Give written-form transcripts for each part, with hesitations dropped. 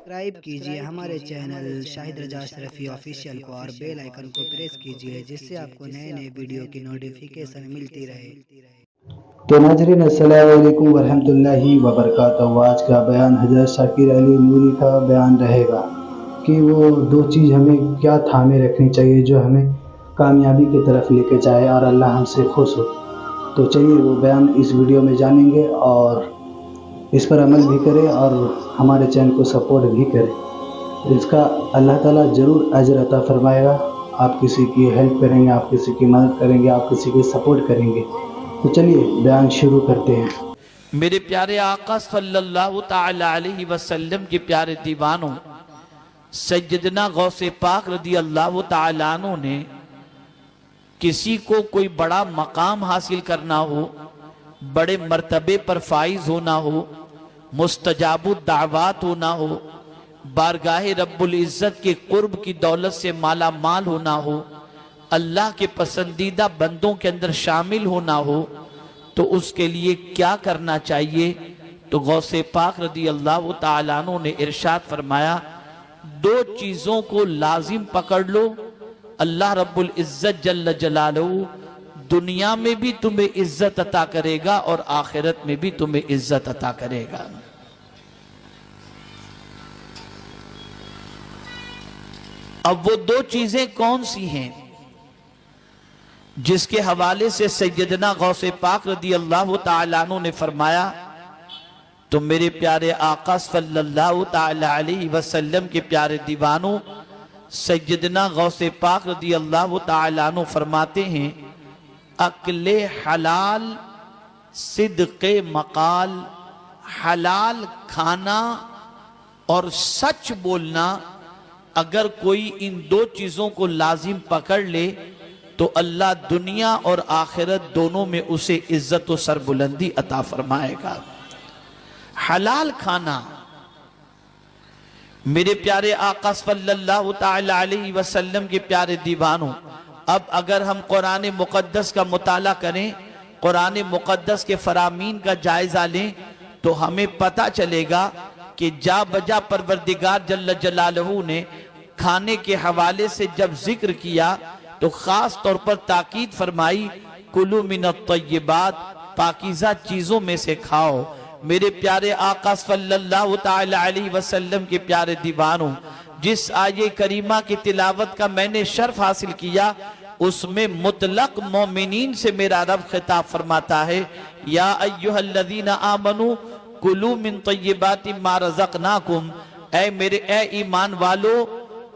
Subscribe कीजिए हमारे channel Shahid रजा Ashrafi official को और बेल आइकन को प्रेस कीजिए जिससे आपको नए नए वीडियो की नोटिफिकेशन मिलती रहे। तो नाज़रीन अस्सलाम वालेकुम वरहमतुल्लाहि वबरकातुहू। आज का बयान हज़रत शाकिर अली नूरी का बयान रहेगा कि वो दो चीज़ हमें क्या थामे रखनी चाहिए जो हमें कामयाबी की तरफ लेके जाए और अल्लाह हमसे खुश हो। तो चलिए वो बयान इस वीडियो में जानेंगे और इस पर अमल भी करें और हमारे चैनल को सपोर्ट भी करें। इसका अल्लाह ताला ज़रूर अजर अता फरमाएगा। आप किसी की हेल्प करेंगे, आप किसी की मदद करेंगे, आप किसी की सपोर्ट करेंगे। तो चलिए बयान शुरू करते हैं। मेरे प्यारे आका सल्लल्लाहु ताला अलैहि वसल्लम के प्यारे दीवानों, सैयदना गौसे पाक रदी अल्लाह ताला अन्हु ने किसी को कोई बड़ा मकाम हासिल करना हो, बड़े मर्तबे पर फाइज होना हो, मुस्तजाबु दावात होना हो, बारगाहे रब्बुल इज्जत के कुर्ब की दौलत से माला माल होना हो, अल्लाह के पसंदीदा बंदों के अंदर शामिल होना हो, तो उसके लिए क्या करना चाहिए? तो गौसे पाक रदी अल्लाह ताला अन्हु ने इरशाद फरमाया, दो चीजों को लाजिम पकड़ लो। अल्लाह रब्बुल इज्जत जल्ल जलालहू दुनिया में भी तुम्हें इज्जत अता करेगा और आखिरत में भी तुम्हें इज्जत अता करेगा। अब वो दो चीजें कौन सी हैं जिसके हवाले से सैयदना गौसे पाक रदी अल्लाह ताला अन्हु ने फरमाया, तो मेरे प्यारे आका सल्लल्लाहु ताला अलैहि वसल्लम के प्यारे दीवानों, सैयदना गौसे पाक रदी अल्लाह ताला अन्हु फरमाते हैं, अक्ले हलाल सिद्क़े मकाल, हलाल खाना और सच बोलना, अगर कोई इन दो चीजों को लाजिम पकड़ ले तो अल्लाह दुनिया और आखिरत दोनों में उसे इज्जत और सरबुलंदी अता फरमाएगा। हलाल खाना, मेरे प्यारे आका सल्लल्लाहु ताला अलैहि वसल्लम के प्यारे दीवानों, अब अगर हम कुरान मुकद्दस का मुताला करें, कुरान मुकद्दस के फरामीन का जायजा लें, तो हमें पता चलेगा कि जा बजा परवरदिगार जल्ल जलालहू ने खाने के हवाले से जब जिक्र किया तो खास तौर पर ताकीद फरमाई, कुलू मिनत तय्यबात, पाकीज़ा चीजों में से खाओ। मेरे प्यारे आका सल्लल्लाहु ताला अलैहि वसल्लम के प्यारे दीवानों, जिस आये करीमा की तिलावत का मैंने शर्फ हासिल किया, उसमें मुतलक मोमिनीन से मेरा रब खिताब फरमाता है, या अय्युहल्लज़ीना आमनू कुलू मिन तय्यबाति मा रज़क़नाकुम, ऐ मेरे ऐ ईमान वालो,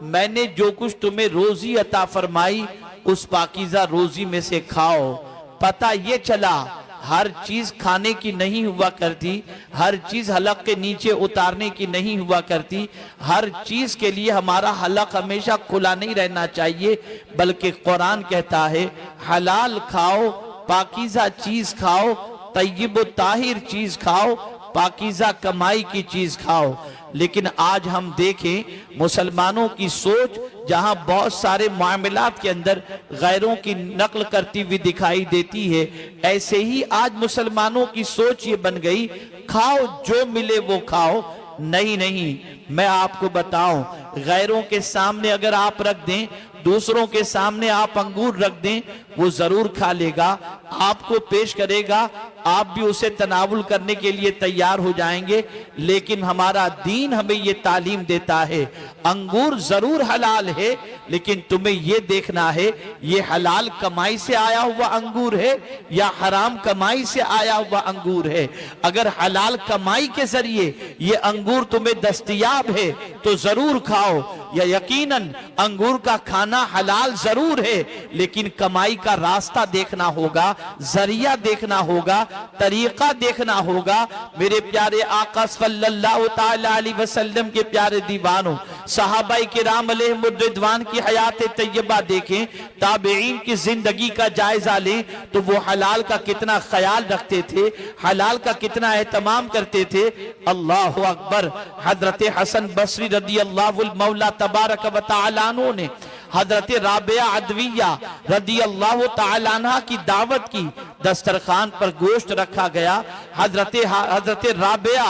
मैंने जो कुछ तुम्हें रोजी अता फरमाई उस पाकीज़ा रोजी में से खाओ। पता ये चला हर चीज खाने की नहीं हुआ करती, हर चीज हलक के नीचे उतारने की नहीं हुआ करती, हर चीज के लिए हमारा हलक हमेशा खुला नहीं रहना चाहिए, बल्कि कुरान कहता है हलाल खाओ, पाकीज़ा चीज खाओ, तय्यब ताहिर चीज खाओ, पाकीज़ा कमाई की चीज खाओ। लेकिन आज हम देखें मुसलमानों की सोच, जहां बहुत सारे मामलात के अंदर गैरों की नकल करती हुई दिखाई देती है, ऐसे ही आज मुसलमानों की सोच ये बन गई, खाओ जो मिले वो खाओ। नहीं नहीं, मैं आपको बताऊं, गैरों के सामने अगर आप रख दें, दूसरों के सामने आप अंगूर रख दें, वो जरूर खा लेगा, आपको पेश करेगा, आप भी उसे तनावुल करने के लिए तैयार हो जाएंगे। लेकिन हमारा दीन हमें ये तालीम देता है, अंगूर जरूर हलाल है, लेकिन तुम्हें ये देखना है ये हलाल कमाई से आया हुआ अंगूर है या हराम कमाई से आया हुआ अंगूर है। अगर हलाल कमाई के जरिए ये अंगूर तुम्हें दस्तयाब है तो जरूर खाओ, या यकीनन अंगूर का खाना हलाल जरूर है, लेकिन कमाई का रास्ता देखना होगा, जरिया देखना होगा, तरीका देखना होगा। मेरे प्यारे आका सल्लल्लाहु ताला अलैहि वसल्लम के प्यारे दीवानों, सहाबाई किराम अलैहिमुर्रिदवान की हयात तय्यबा देखें, ताबईन की जिंदगी का जायजा लें, तो वो हलाल का कितना ख्याल रखते थे, हलाल का कितना एहतमाम करते थे। अल्लाहु अकबर। हजरत हसन बसरी रदी अल्लाहुल मौला तबारक व तआला अन्हु ने हजरत राबिया अदविया रदी अल्लाह तआला अन्हा की दावत की, दस्तरखान पर गोश्त रखा गया। हजरत राबिया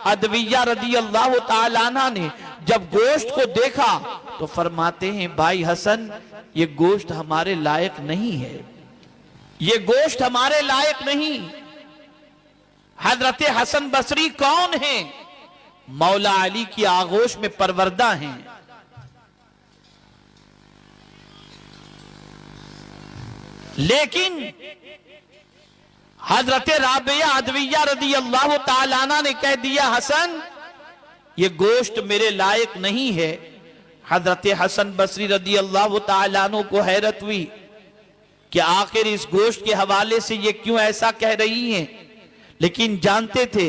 अदविया रदी अल्लाह तआला अन्हा ने जब गोश्त को देखा तो फरमाते हैं भाई हसन, ये गोश्त हमारे लायक नहीं है, ये गोश्त हमारे लायक नहीं। हजरत हसन बसरी कौन है? मौला अली की आगोश में परवरदा हैं। लेकिन हजरत राबिया अदविया रदी अल्लाह ताला अन्हा ने कह दिया, हसन ये गोश्त मेरे लायक नहीं है। हजरत हसन बसरी रदी अल्लाह ताला अन्हु को हैरत हुई कि आखिर इस गोश्त के हवाले से ये क्यों ऐसा कह रही हैं, लेकिन जानते थे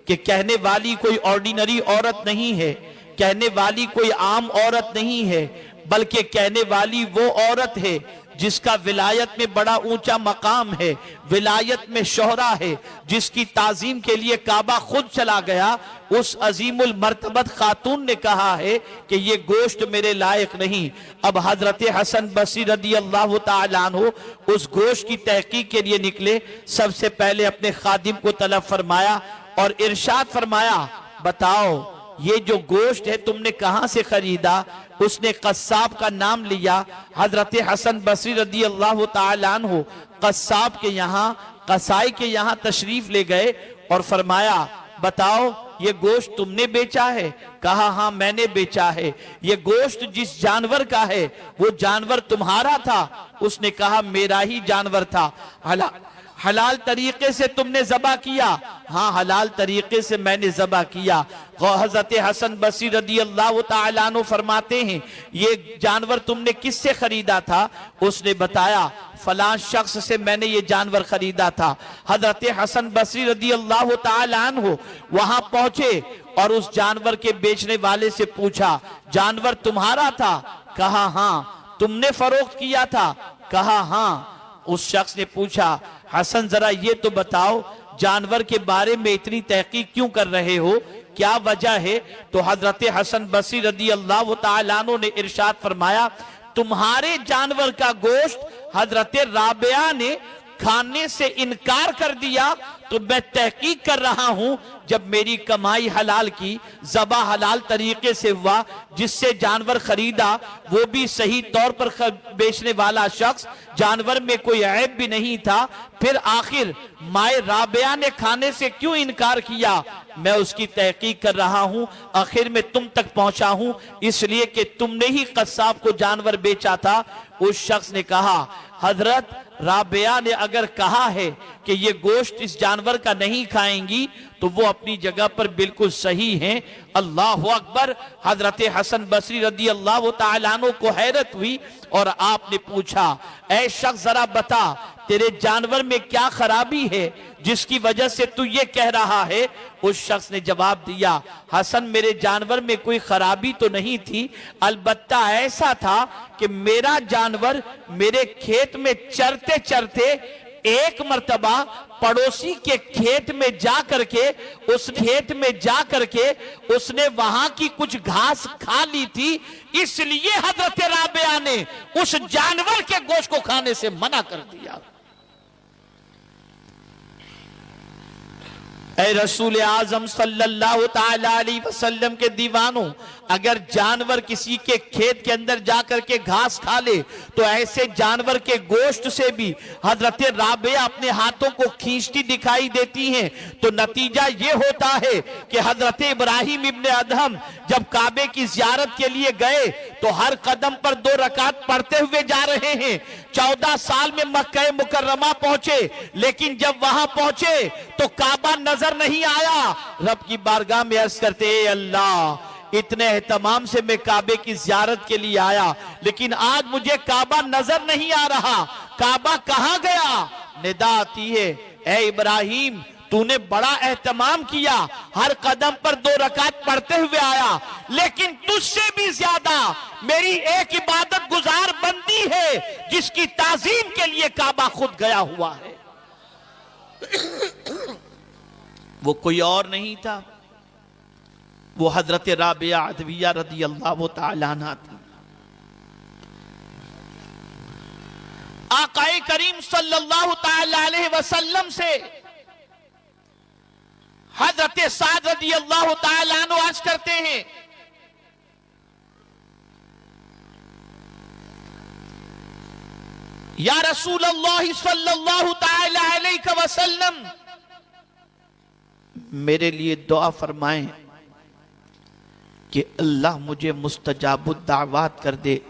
कि कहने वाली कोई ऑर्डिनरी औरत नहीं है, कहने वाली कोई आम औरत नहीं है, बल्कि कहने वाली वो औरत है जिसका विलायत में बड़ा ऊंचा मकाम है, विलायत में शोहरा है, जिसकी ताजीम के लिए काबा खुद चला गया। उस अजीमुल मर्तबत खातून ने कहा है कि ये गोश्त मेरे लायक नहीं। अब हजरत हसन बसरी रदी अल्लाह ताला अन्हु उस गोश्त की तहकीक के लिए निकले। सबसे पहले अपने खादिम को तलब फरमाया और इरशाद फरमाया, बताओ ये जो गोश्त है तुमने कहां से खरीदा? उसने कस्साब का नाम लिया। हजरत हसन बसरी रदी अल्लाह ताला अन्हु कस्साब के यहाँ, कसाई के यहाँ तशरीफ ले गए और फरमाया, बताओ ये गोश्त तुमने बेचा है? कहा हाँ मैंने बेचा है। ये गोश्त जिस जानवर का है वो जानवर तुम्हारा था? उसने कहा मेरा ही जानवर था। हलाल तरीके से तुमने ज़बा किया? हाँ हलाल तरीके से मैंने ज़बा किया। हज़रत हसन बसरी रदी अल्लाह ताला अन्हु फरमाते हैं, ये जानवर तुमने किससे खरीदा था? उसने बताया फलां शख्स से मैंने ये जानवर खरीदा था। हज़रत हसन बसरी रदी अल्लाह ताला अन्हु वहां पहुंचे और उस जानवर के बेचने वाले से पूछा, जानवर तुम्हारा था? कहा हाँ। तुमने फरोख्त किया था? कहा हाँ। उस शख्स ने पूछा, हसन जरा ये तो बताओ जानवर के बारे में इतनी तहकीक क्यों कर रहे हो, क्या वजह है? तो हजरत हसन बसरी रदी अल्लाह ताला अन्हु ने इरशाद फरमाया, तुम्हारे जानवर का गोश्त हजरत राबिया ने खाने से इनकार कर दिया तो मैं तहकीक कर रहा हूं। जब मेरी कमाई हलाल की, ज़बा हलाल तरीके से हुआ, जिससे जानवर खरीदा वो भी सही तौर पर बेचने वाला शख्स, जानवर में कोई ऐब भी नहीं था, फिर आखिर माए राबिया ने खाने से क्यों इनकार किया? मैं उसकी तहकीक कर रहा हूं, आखिर में तुम तक पहुंचा हूं इसलिए कि तुमने ही कस्साब को जानवर बेचा था। उस शख्स ने कहा, हजरत राबिया ने अगर कहा है कि ये गोश्त इस जानवर का नहीं खाएंगी तो वो अपनी जगह पर बिल्कुल सही हैं। अल्लाह अकबर। हजरत हसन बसरी रदी अल्लाह ताला अन्हु को हैरत हुई और आपने पूछा, ऐ शख्स जरा बता तेरे जानवर में क्या खराबी है जिसकी वजह से तू ये कह रहा है? उस शख्स ने जवाब दिया, हसन मेरे जानवर में कोई खराबी तो नहीं थी, अलबत्ता ऐसा था कि मेरा जानवर मेरे खेत में चरते चरते एक मर्तबा पड़ोसी के खेत में जा करके, उस खेत में जा करके उसने वहां की कुछ घास खा ली थी, इसलिए हजरत राबिया ने उस जानवर के गोश्त को खाने से मना कर दिया। ऐ रसूल आजम सल्लल्लाहु ताला अलैहि वसल्लम के दीवानों, अगर जानवर किसी के खेत के अंदर जाकर के घास खा ले तो ऐसे जानवर के गोश्त से भी हजरत राबिया अपने हाथों को खींचती दिखाई देती हैं। तो नतीजा ये होता है कि हजरत इब्राहिम इब्ने अदहम जब काबे की जियारत के लिए गए तो हर कदम पर 2 रकात पढ़ते हुए जा रहे हैं। 14 साल में मक्का मुकर्रमा पहुंचे, लेकिन जब वहां पहुंचे तो काबा नजर नहीं आया। रब की बारगाह में अर्ज करते, अल्लाह इतने एहतमाम से मैं काबे की जियारत के लिए आया, लेकिन आज मुझे काबा नजर नहीं आ रहा, काबा कहां गया? निदा आती है, ए इब्राहिम तूने बड़ा एहतमाम किया, हर कदम पर 2 रकात पढ़ते हुए आया, लेकिन तुझसे भी ज्यादा मेरी एक इबादत गुजार बंदी है जिसकी ताजीम के लिए काबा खुद गया हुआ है। वो कोई और नहीं था, वो हजरत राबिया अदविया रदी अल्लाह ताला अन्हा थी। आकाए करीम सल्लल्लाहु ताला अलैहि वसल्लम से हजरत साद रदी अल्लाह ताला अन्हु अर्ज करते हैं, या रसूल अल्लाह सल्लल्लाहु तआला अलैहि वसल्लम, मेरे लिए दुआ फरमाएं कि अल्लाह मुझे मुस्तजाबुद दावत कर दे।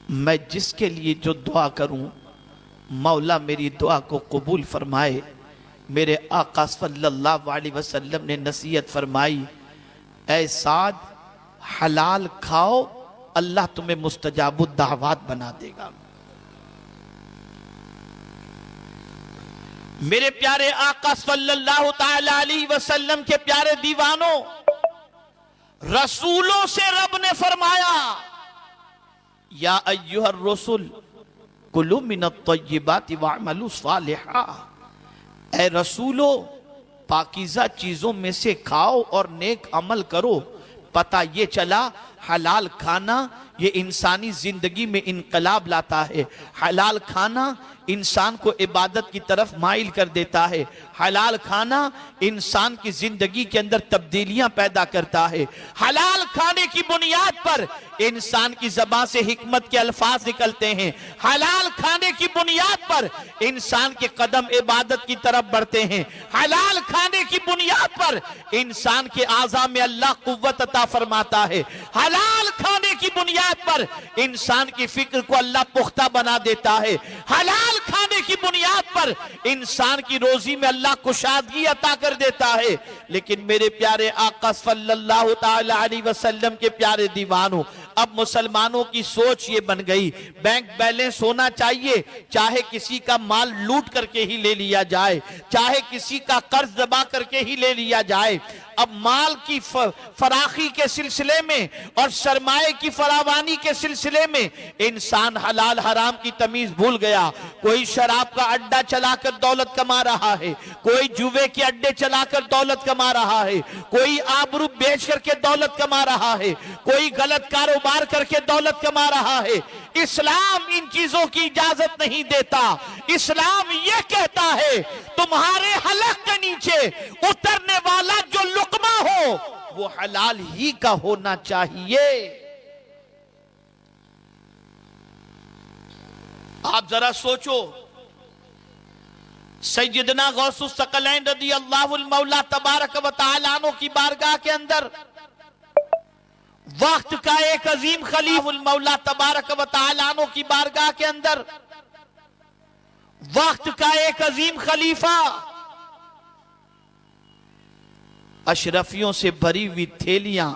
मैं जिसके लिए जो दुआ करूं मौला मेरी दुआ को कबूल फरमाए। मेरे आका सल्लल्लाहु अलैहि वसल्लम ने नसीहत फरमाई, ऐ साद हलाल खाओ, अल्लाह तुम्हें मुस्तजाबुद दावत बना देगा। मेरे प्यारे आका सल्लल्लाहु तआला अलैहि वसल्लम के प्यारे दीवानों, रसूलों से रब ने फरमाया, या अय्युहर रसूल कुलू मिनत तय्यिबाति वअमलू सालिहा। ऐ रसूलो, पाकीज़ा चीजों में से खाओ और नेक अमल करो। पता ये चला हलाल खाना ये इंसानी जिंदगी में इनकलाब लाता है। हलाल खाना इंसान को इबादत की तरफ माइल कर देता है। हलाल खाना इंसान की जिंदगी के अंदर तब्दीलियां पैदा करता है। हलाल खाने की बुनियाद पर इंसान की ज़बान से हिकमत के अल्फाज निकलते हैं। हलाल खाने की बुनियाद पर इंसान के कदम इबादत की तरफ बढ़ते हैं। हलाल खाने की बुनियाद पर इंसान के आज़ा में अल्लाह कुव्वत अता फरमाता है। हलाल खाने की बुनियाद पर इंसान की फिक्र को अल्लाह पुख्ता बना देता है। हलाल खाने की बुनियाद पर इंसान की रोजी में अल्लाह कुशादगी अता कर देता है। लेकिन मेरे प्यारे आका सल्लल्लाहु तआला अलैहि वसल्लम के प्यारे दीवानों, अब मुसलमानों की सोच ये बन गई, बैंक बैलेंस होना चाहिए, चाहे किसी का माल लूट करके ही ले लिया जाए, चाहे किसी का कर्ज दबा करके ही ले लिया जाए। अब माल की फराखी के सिलसिले में और सरमाए की फरावानी के सिलसिले में इंसान हलाल हराम की तमीज भूल गया। कोई शराब का अड्डा चलाकर दौलत कमा रहा है, कोई जुए के अड्डे चलाकर दौलत कमा रहा है, कोई आबरू बेच करके दौलत कमा रहा है, कोई गलत कारोबार करके दौलत कमा रहा है। इस्लाम इन चीजों की इजाजत नहीं देता। इस्लाम यह कहता है तुम्हारे हलक के नीचे उतरने वाला जो लुकमा हो वो हलाल ही का होना चाहिए। आप जरा सोचो, सैयदना गौसुस सकलैन रदी अल्लाहुल मौला तबारक व तआला अन्हु की बारगाह के अंदर वक्त का एक अजीम खलीफुल मौला तबारक व तआला अन्हु की बारगाह के अंदर वक्त का एक अजीम खलीफा अशरफियों से भरी हुई थैलियां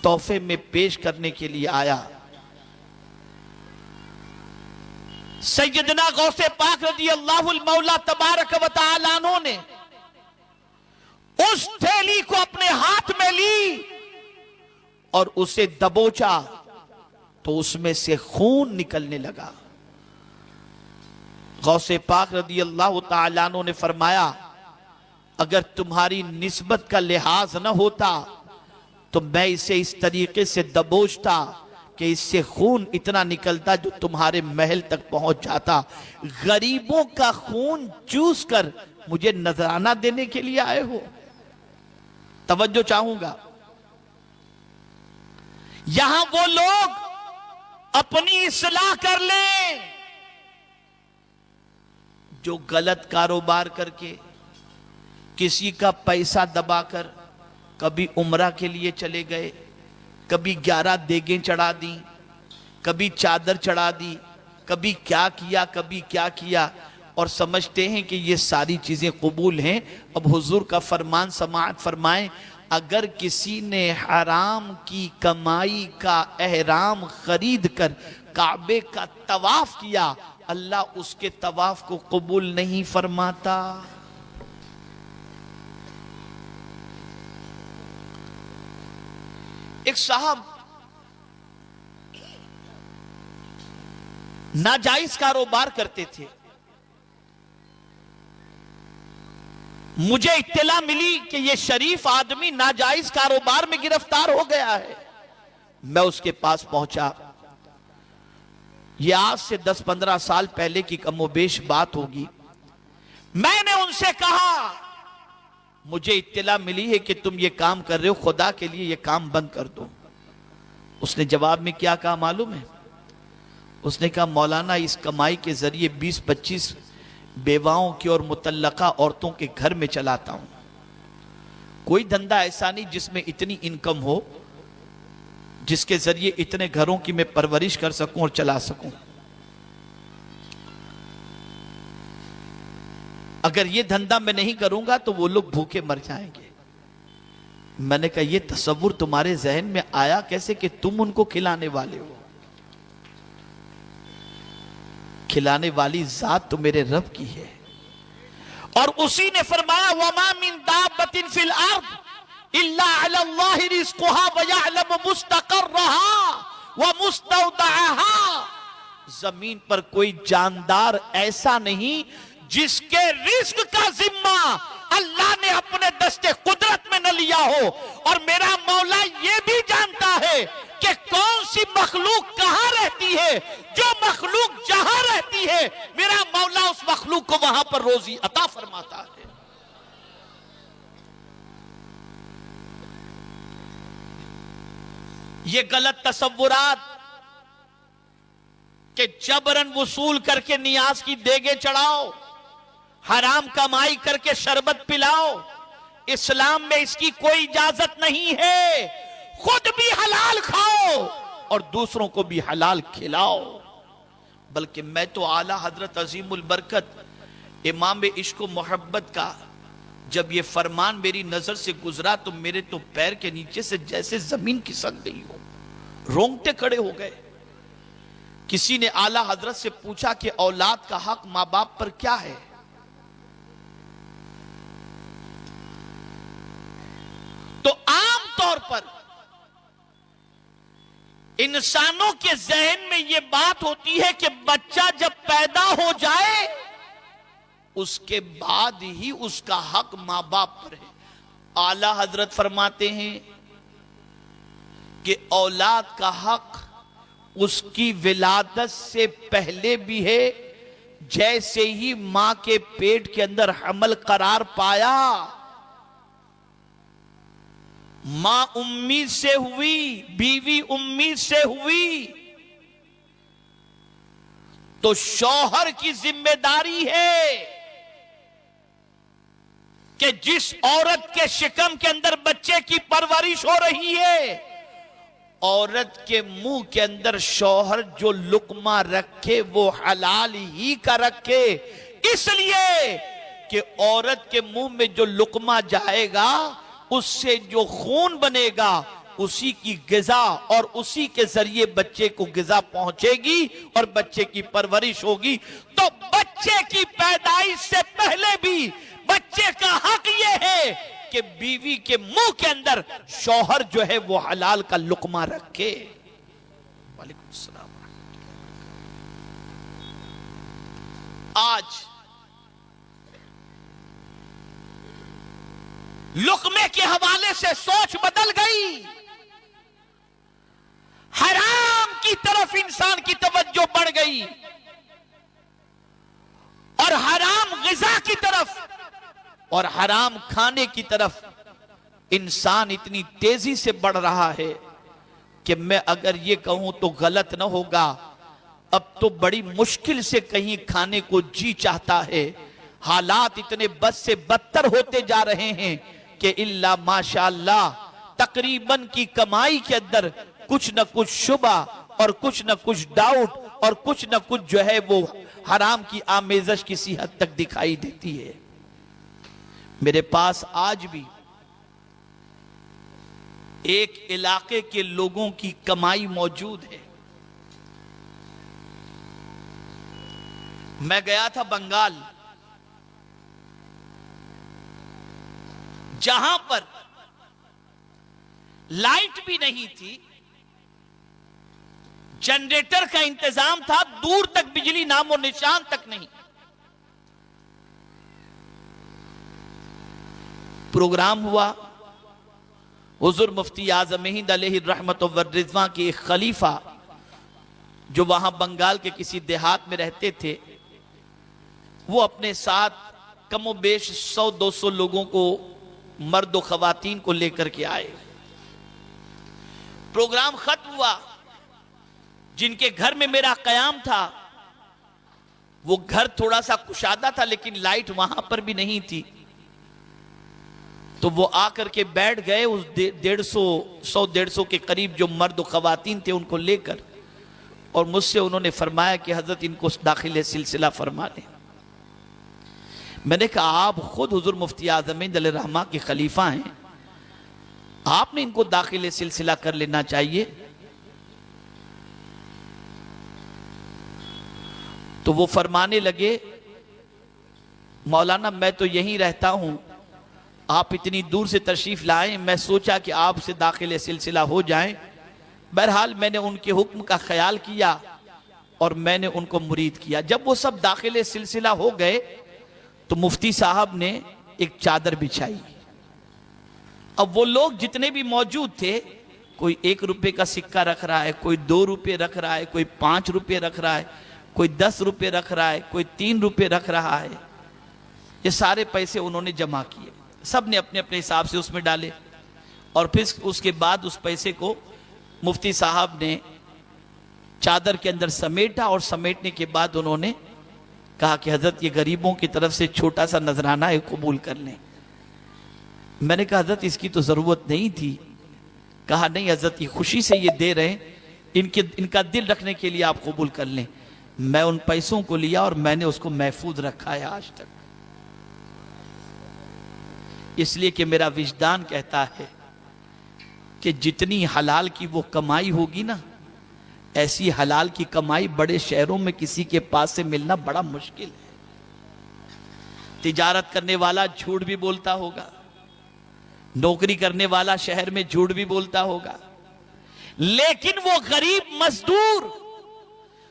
तोहफे में पेश करने के लिए आया। सैयदना गौसे पाक रज़ी अल्लाहुल मौला तबारक व तआला अन्हु ने उस थैली को अपने हाथ में ली और उसे दबोचा तो उसमें से खून निकलने लगा। गौसे पाक रज़ी अल्लाह तआला अन्हु ने फरमाया, अगर तुम्हारी निस्बत का लिहाज न होता तो मैं इसे इस तरीके से दबोचता कि इससे खून इतना निकलता जो तुम्हारे महल तक पहुंच जाता। गरीबों का खून चूस कर मुझे नजराना देने के लिए आए हो? तवज्जो चाहूंगा। यहां वो लोग अपनी इस्लाह कर लें जो गलत कारोबार करके किसी का पैसा दबाकर कभी उम्रा के लिए चले गए, कभी 11 देगें चढ़ा दी, कभी चादर चढ़ा दी, कभी क्या किया कभी क्या किया, और समझते हैं कि ये सारी चीजें कबूल हैं। अब हुजूर का फरमान समाअत फरमाएं, अगर किसी ने हराम की कमाई का एहराम खरीद कर काबे का तवाफ किया, अल्लाह उसके तवाफ को कबूल नहीं फरमाता। एक साहब नाजायज कारोबार करते थे। मुझे इत्तला मिली कि यह शरीफ आदमी नाजायज कारोबार में गिरफ्तार हो गया है। मैं उसके पास पहुंचा। यह आज से 10-15 साल पहले की कमोबेश बात होगी। मैंने उनसे कहा, मुझे इत्तला मिली है कि तुम ये काम कर रहे हो, खुदा के लिए ये काम बंद कर दो। उसने जवाब में क्या कहा मालूम है? उसने कहा मौलाना इस कमाई के जरिए 20-25 बेवाओं की और मुतल्लका औरतों के घर में चलाता हूं। कोई धंधा ऐसा नहीं जिसमें इतनी इनकम हो, जिसके जरिए इतने घरों की मैं परवरिश कर सकूं और चला सकूं। अगर ये धंधा मैं नहीं करूंगा तो वो लोग भूखे मर जाएंगे। मैंने कहा ये तसव्वुर तुम्हारे जहन में आया कैसे कि तुम उनको खिलाने वाले हो? खिलाने वाली जात तो मेरे रब की है। और उसी ने फरमाया वमा मिन दाब्बतिन फिल अर्द इल्ला अलल्लाहि रिज़्क़ुहा व यअलमु मुस्तक़र्रहा व मुस्तौदअहा। जमीन पर कोई जानदार ऐसा नहीं जिसके रिस्क का जिम्मा अल्लाह ने अपने दस्ते कुदरत में न लिया हो। और मेरा मौला ये भी जानता है कि कौन सी मखलूक कहां रहती है। जो मखलूक जहां रहती है मेरा मौला उस मखलूक को वहां पर रोजी अता फरमाता है। ये गलत तसव्वुरात कि जबरन वसूल करके नियाज की देगे चढ़ाओ, हराम कमाई करके शरबत पिलाओ, इस्लाम में इसकी कोई इजाजत नहीं है। खुद भी हलाल खाओ और दूसरों को भी हलाल खिलाओ। बल्कि मैं तो आला हजरत अजीमुल बरकत इमाम इश्क व मोहब्बत का जब ये फरमान मेरी नजर से गुजरा तो मेरे तो पैर के नीचे से जैसे जमीन खिसक गई हो, रोंगटे खड़े हो गए। किसी ने आला हजरत से पूछा कि औलाद का हक मां बाप पर क्या है? तो आम तौर पर इंसानों के जहन में यह बात होती है कि बच्चा जब पैदा हो जाए उसके बाद ही उसका हक मां बाप पर है। आला हजरत फरमाते हैं कि औलाद का हक उसकी विलादत से पहले भी है। जैसे ही मां के पेट के अंदर हमल करार पाया, मां उम्मीद से हुई, बीवी उम्मीद से हुई, तो शौहर की जिम्मेदारी है कि जिस औरत के शिकम के अंदर बच्चे की परवरिश हो रही है, औरत के मुंह के अंदर शौहर जो लुकमा रखे वो हलाल ही का रखे। इसलिए कि औरत के मुंह में जो लुकमा जाएगा उससे जो खून बनेगा उसी की गिजा और उसी के जरिए बच्चे को गिजा पहुंचेगी और बच्चे की परवरिश होगी। तो बच्चे की पैदाइश से पहले भी बच्चे का हक यह है कि बीवी के मुंह के अंदर शौहर जो है वो हलाल का लुकमा रखे। वालेकुम सलाम। आज लुकमे के हवाले से सोच बदल गई। हराम की तरफ इंसान की तवज्जो बढ़ गई और हराम गिजा की तरफ और हराम खाने की तरफ इंसान इतनी तेजी से बढ़ रहा है कि मैं अगर ये कहूं तो गलत ना होगा, अब तो बड़ी मुश्किल से कहीं खाने को जी चाहता है। हालात इतने बद से बदतर होते जा रहे हैं कि इल्ला माशाअल्लाह तकरीबन की कमाई के अंदर कुछ न कुछ शुबा और कुछ न कुछ डाउट और कुछ न कुछ जो है वो हराम की आमेजश किसी हद तक दिखाई देती है। मेरे पास आज भी एक इलाके के लोगों की कमाई मौजूद है। मैं गया था बंगाल, जहां पर लाइट भी नहीं थी, जनरेटर का इंतजाम था, दूर तक बिजली नामो निशान तक नहीं। प्रोग्राम हुआ, हुजूर मुफ्ती आज़म हिंद अलैहि रहमत व रिज़वान के एक खलीफा जो वहां बंगाल के किसी देहात में रहते थे, वो अपने साथ कमो बेश 100-200 लोगों को, मर्द व खवातीन को लेकर के आए। प्रोग्राम खत्म हुआ, जिनके घर में मेरा कयाम था, वो घर थोड़ा सा कुशादा था लेकिन लाइट वहां पर भी नहीं थी, तो वो आकर के बैठ गए उस 150 के करीब जो मर्द ख़वातीन थे उनको लेकर, और मुझसे उन्होंने फरमाया कि हजरत इनको दाखिल सिलसिला फरमा लें। मैंने कहा आप खुद हुजूर मुफ्ती आज़मीन रहमा के खलीफा हैं, आपने इनको दाखिल सिलसिला कर लेना चाहिए। तो वो फरमाने लगे मौलाना मैं तो यहीं रहता हूं, आप इतनी दूर से तशरीफ लाए, मैं सोचा कि आपसे दाखिल सिलसिला हो जाए। बहरहाल मैंने उनके हुक्म का ख्याल किया और मैंने उनको मुरीद किया। जब वो सब दाखिल सिलसिला हो गए तो मुफ्ती साहब ने एक चादर बिछाई। अब वो लोग जितने भी मौजूद थे, कोई 1 रुपए का सिक्का रख रहा है, कोई 2 रुपए रख रहा है, कोई 5 रुपए रख रहा है, कोई 10 रुपए रख रहा है, कोई 3 रुपए रख रहा है। ये सारे पैसे उन्होंने जमा किए, सब ने अपने अपने हिसाब से उसमें डाले, और फिर उसके बाद उस पैसे को मुफ्ती साहब ने चादर के अंदर समेटा, और समेटने के बाद उन्होंने कहा कि हजरत ये गरीबों की तरफ से छोटा सा नजराना है, कबूल कर लें। मैंने कहा हजरत इसकी तो जरूरत नहीं थी। कहा नहीं हजरत ये खुशी से ये दे रहे हैं, इनका दिल रखने के लिए आप कबूल कर लें। मैं उन पैसों को लिया और मैंने उसको महफूज रखा है आज तक, इसलिए कि मेरा विजदान कहता है कि जितनी हलाल की वो कमाई होगी ना, ऐसी हलाल की कमाई बड़े शहरों में किसी के पास से मिलना बड़ा मुश्किल है। तिजारत करने वाला झूठ भी बोलता होगा, नौकरी करने वाला शहर में झूठ भी बोलता होगा, लेकिन वो गरीब मजदूर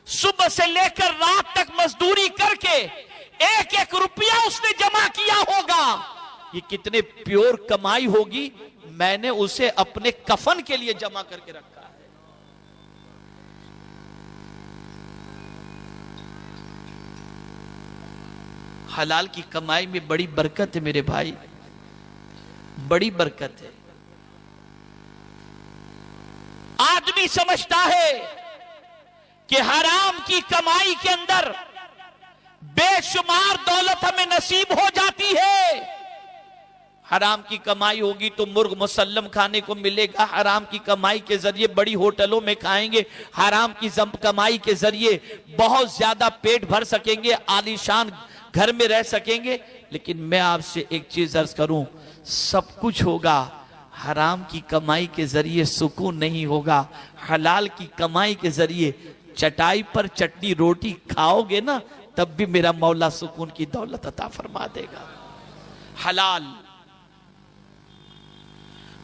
सुबह से लेकर रात तक मजदूरी करके 1-1 रुपया उसने जमा किया होगा, ये कितने प्योर कमाई होगी। मैंने उसे अपने कफन के लिए जमा करके रखा है। हलाल की कमाई में बड़ी बरकत है मेरे भाई, बड़ी बरकत है। आदमी समझता है कि हराम की कमाई के अंदर बेशुमार दौलत हमें नसीब हो जाती है। हराम की कमाई होगी तो मुर्ग मुसल्लम खाने को मिलेगा, हराम की कमाई के जरिए बड़ी होटलों में खाएंगे, हराम की कमाई के जरिए बहुत ज्यादा पेट भर सकेंगे, आलीशान घर में रह सकेंगे। लेकिन मैं आपसे एक चीज अर्ज करूं, सब कुछ होगा, हराम की कमाई के जरिए सुकून नहीं होगा। हलाल की कमाई के जरिए चटाई पर चटनी रोटी खाओगे ना, तब भी मेरा मौला सुकून की दौलत अता फरमा देगा। हलाल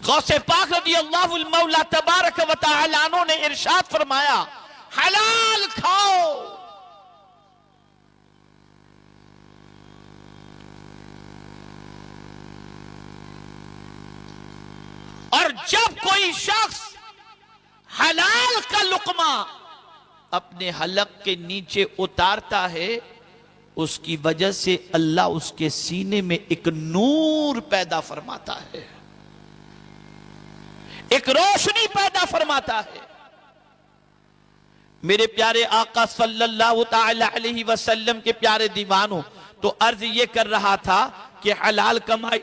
गौसे पाक रज़ी अल्लाहु मौला तबारक व तआला ने इरशाद फरमाया, हलाल खाओ। और जब कोई शख्स हलाल का लुकमा अपने हलक के नीचे उतारता है, उसकी वजह से अल्लाह उसके सीने में एक नूर पैदा फरमाता है, एक रोशनी पैदा फरमाता है। मेरे प्यारे आका सल्लल्लाहु ताला अलैहि वसल्लम के प्यारे दीवानों, तो अर्ज ये कर रहा था कि हलाल कमाई,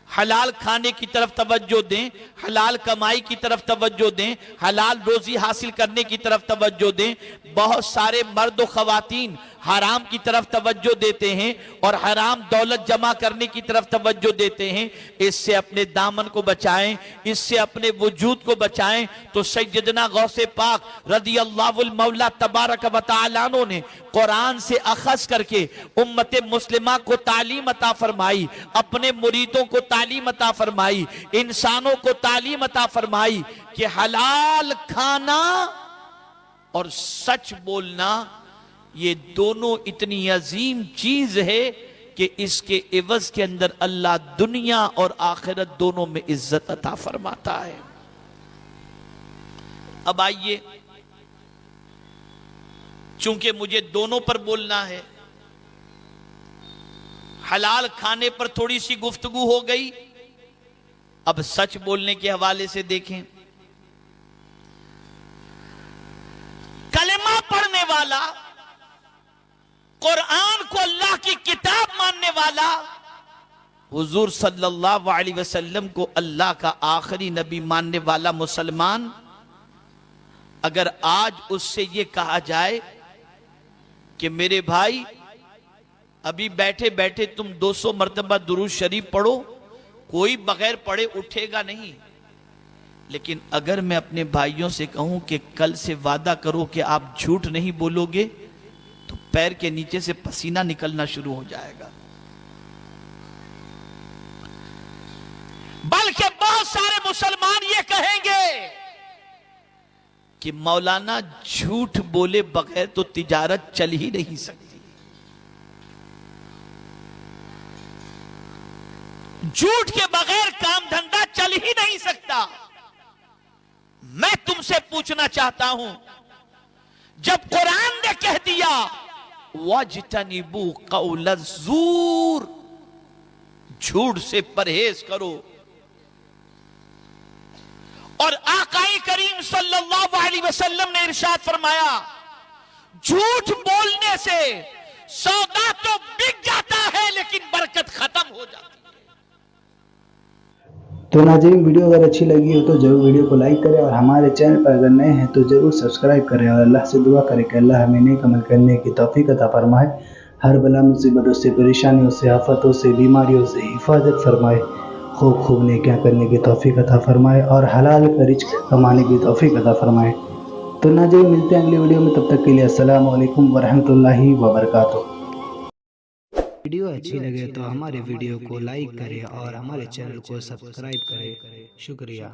हलाल खाने की तरफ तवज्जो दें, हलाल कमाई की तरफ तवज्जो दें, हलाल रोजी हासिल करने की तरफ तवज्जो दें। बहुत सारे मर्द व खवातीन हराम की तरफ तवज्जो देते हैं और हराम दौलत जमा करने की तरफ तवज्जो देते हैं। इससे अपने दामन को बचाएं, इससे अपने वजूद को बचाएं। तो सैयदना गौसे पाक रज़ी अल्लाहु मौला तबारक व तआला ने कुरान से अखज़ करके उम्मत मुस्लिमा को तालीम अता फरमाई, अपने मुरीदों को तालीम अता फरमाई, इंसानों को तालीम अता फरमाई कि हलाल खाना और सच बोलना ये दोनों इतनी अजीम चीज है कि इसके इवज के अंदर अल्लाह दुनिया और आखिरत दोनों में इज्जत अता फरमाता है। अब आइए, चूंकि मुझे दोनों पर बोलना है, हलाल खाने पर थोड़ी सी गुफ्तगू हो गई, अब सच बोलने के हवाले से देखें। वाला, कुरान को अल्लाह की किताब मानने वाला, हुजूर सल्लल्लाहु अलैहि वसल्लम को अल्लाह का आखिरी नबी मानने वाला मुसलमान, अगर आज उससे ये कहा जाए कि मेरे भाई अभी बैठे बैठे तुम 200 मर्तबा दुरूद शरीफ पढ़ो, कोई बगैर पढ़े उठेगा नहीं। लेकिन अगर मैं अपने भाइयों से कहूं कि कल से वादा करो कि आप झूठ नहीं बोलोगे, तो पैर के नीचे से पसीना निकलना शुरू हो जाएगा। बल्कि बहुत सारे मुसलमान ये कहेंगे कि मौलाना झूठ बोले बगैर तो तिजारत चल ही नहीं सकती, झूठ के बगैर काम धंधा चल ही नहीं सकता। मैं तुमसे पूछना चाहता हूं, जब कुरान ने कह दिया वज्तनिबू कौल ज़ूर, झूठ से परहेज करो, और आकाई करीम सल्लल्लाहु अलैहि वसल्लम ने इरशाद फरमाया झूठ बोलने से सौदा तो बिक जाता है लेकिन बरकत खत्म हो जाती है। तो नाज़रीन, वीडियो अगर अच्छी लगी हो तो जरूर वीडियो को लाइक करें और हमारे चैनल पर अगर नए हैं तो जरूर सब्सक्राइब करें और अल्लाह से दुआ करें कि अल्लाह हमें नेक अमल करने की तौफीक अता फरमाए, हर बला मुसीबतों से, परेशानियों से, आफतों से, बीमारियों से हिफाजत फरमाए, खूब खूब नेकियां करने की तौफीक अता फरमाए और हलाल का रिज़्क़ कमाने की तौफीक अता फरमाए। तो नाज़रीन, मिलते हैं अगली वीडियो में, तब तक के लिए अस्सलामु अलैकुम वरहमतुल्लाहि वबरकातुहू। वीडियो अच्छी लगे तो हमारे वीडियो को लाइक करें और हमारे चैनल को सब्सक्राइब करें। शुक्रिया।